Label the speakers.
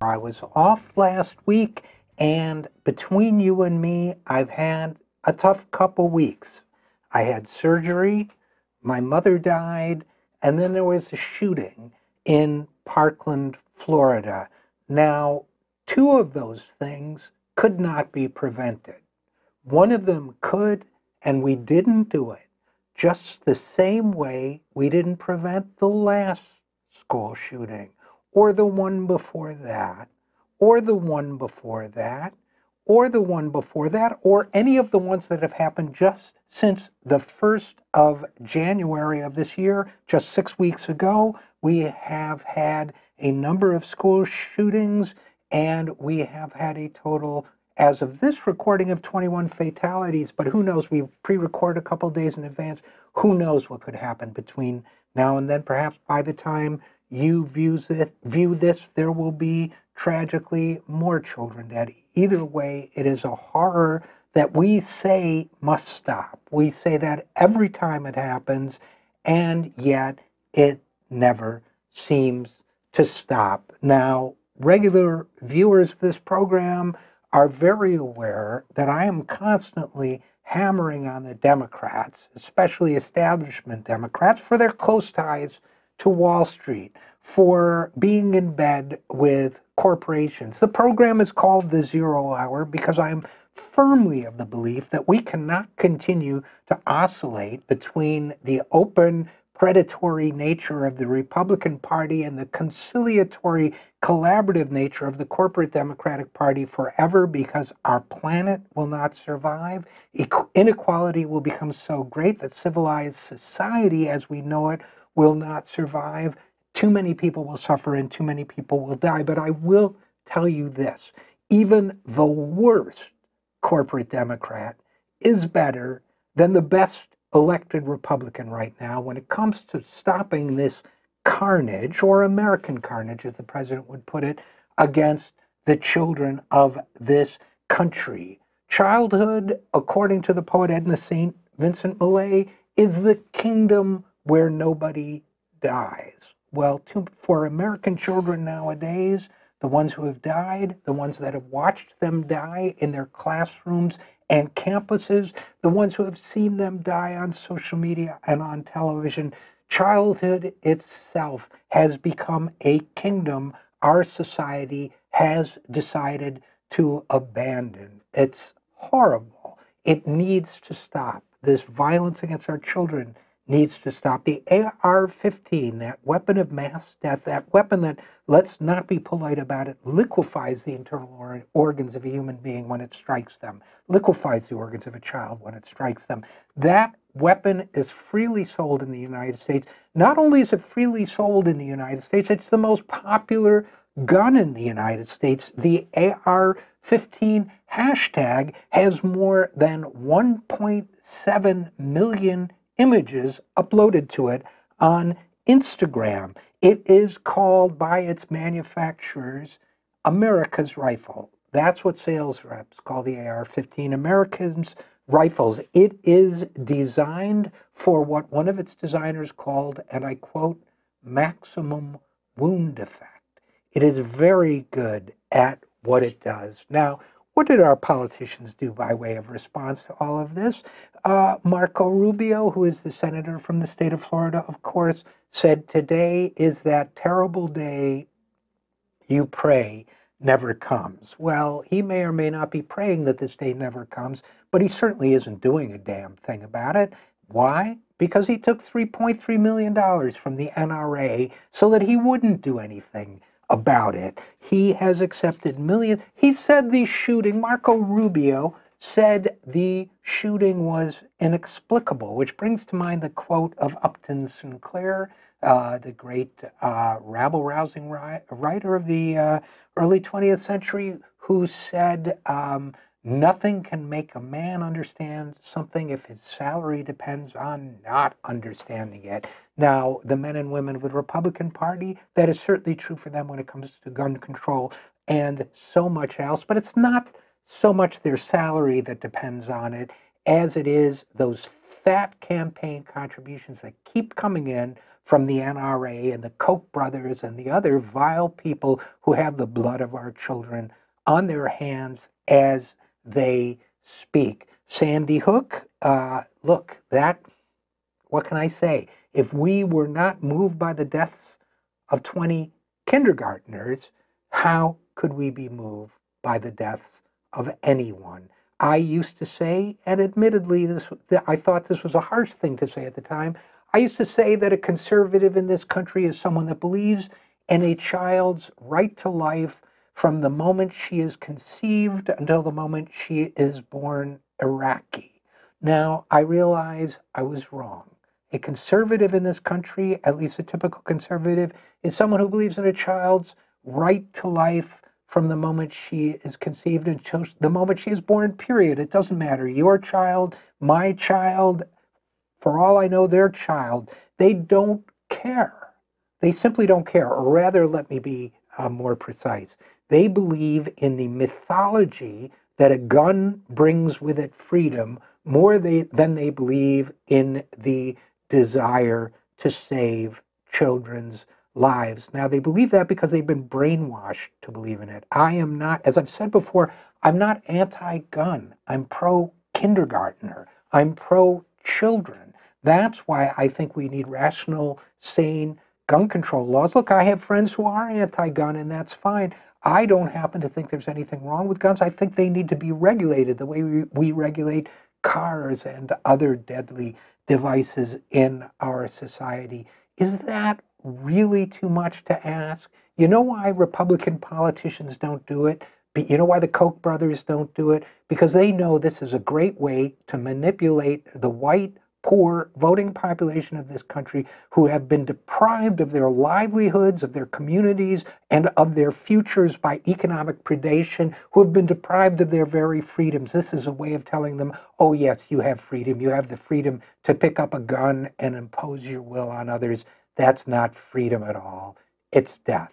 Speaker 1: I was off last week, and between you and me, I've had a tough couple weeks. I had surgery, my mother died, and then there was a shooting in Parkland, Florida. Now, two of those things could not be prevented. One of them could, and we didn't do it. Just the same way we didn't prevent the last school shooting, or the one before that, or the one before that, or the one before that, or any of the ones that have happened just since the 1st of January of this year, just 6 weeks ago. We have had a number of school shootings, and we have had a total, as of this recording, of 21 fatalities. But who knows? We pre-record a couple days in advance. Who knows what could happen between now and then? Perhaps by the time you view this, there will be tragically more children dead. Either way, it is a horror that we say must stop. We say that every time it happens, and yet it never seems to stop. Now, regular viewers of this program are very aware that I am constantly hammering on the Democrats, especially establishment Democrats, for their close ties to Wall Street, for being in bed with corporations. The program is called the Zero Hour because I am firmly of the belief that we cannot continue to oscillate between the open, predatory nature of the Republican Party and the conciliatory, collaborative nature of the corporate Democratic Party forever, because our planet will not survive. Inequality will become so great that civilized society as we know it will not survive. Too many people will suffer and too many people will die. But I will tell you this, even the worst corporate Democrat is better than the best elected Republican right now when it comes to stopping this carnage, or American carnage, as the president would put it, against the children of this country. Childhood, according to the poet Edna St. Vincent Millay, is the kingdom where nobody dies. Well, for American children nowadays, the ones who have died, the ones that have watched them die in their classrooms and campuses, the ones who have seen them die on social media and on television, childhood itself has become a kingdom our society has decided to abandon. It's horrible. It needs to stop. This violence against our children needs to stop. The AR-15, that weapon of mass death, that weapon that, let's not be polite about it, liquefies the internal organs of a human being when it strikes them, liquefies the organs of a child when it strikes them. That weapon is freely sold in the United States. Not only is it freely sold in the United States, it's the most popular gun in the United States. The AR-15 hashtag has more than 1.7 million images uploaded to it on Instagram. It is called by its manufacturers America's Rifle. That's what sales reps call the AR-15, America's Rifles. It is designed for what one of its designers called, and I quote, maximum wound effect. It is very good at what it does. Now, what did our politicians do by way of response to all of this? Marco Rubio, who is the senator from the state of Florida, of course, said today is that terrible day you pray never comes. Well, he may or may not be praying that this day never comes, but he certainly isn't doing a damn thing about it. Why? Because he took $3.3 million from the NRA so that he wouldn't do anything about it. He has accepted millions. He said the shooting, Marco Rubio said the shooting was inexplicable, which brings to mind the quote of Upton Sinclair, the great rabble-rousing writer of the early 20th century, who said, nothing can make a man understand something if his salary depends on not understanding it. Now, the men and women of the Republican Party, that is certainly true for them when it comes to gun control and so much else, but it's not so much their salary that depends on it as it is those fat campaign contributions that keep coming in from the NRA and the Koch brothers and the other vile people who have the blood of our children on their hands as they speak. Sandy Hook, look, that, what can I say? If we were not moved by the deaths of 20 kindergartners, how could we be moved by the deaths of anyone? I used to say, and admittedly, I thought this was a harsh thing to say at the time, I used to say that a conservative in this country is someone that believes in a child's right to life from the moment she is conceived until the moment she is born Iraqi. Now, I realize I was wrong. A conservative in this country, at least a typical conservative, is someone who believes in a child's right to life from the moment she is conceived until the moment she is born, period. It doesn't matter. Your child, my child, for all I know, their child. They don't care. They simply don't care. Or rather, let me be more precise. They believe in the mythology that a gun brings with it freedom more than they believe in the desire to save children's lives. Now, they believe that because they've been brainwashed to believe in it. I am not, as I've said before, I'm not anti-gun. I'm pro-kindergartner. I'm pro-children. That's why I think we need rational, sane gun control laws. Look, I have friends who are anti-gun, and that's fine. I don't happen to think there's anything wrong with guns. I think they need to be regulated the way we regulate cars and other deadly devices in our society. Is that really too much to ask? You know why Republican politicians don't do it? You know why the Koch brothers don't do it? Because they know this is a great way to manipulate the white, poor voting population of this country who have been deprived of their livelihoods, of their communities, and of their futures by economic predation, who have been deprived of their very freedoms. This is a way of telling them, oh yes, you have freedom. You have the freedom to pick up a gun and impose your will on others. That's not freedom at all. It's death.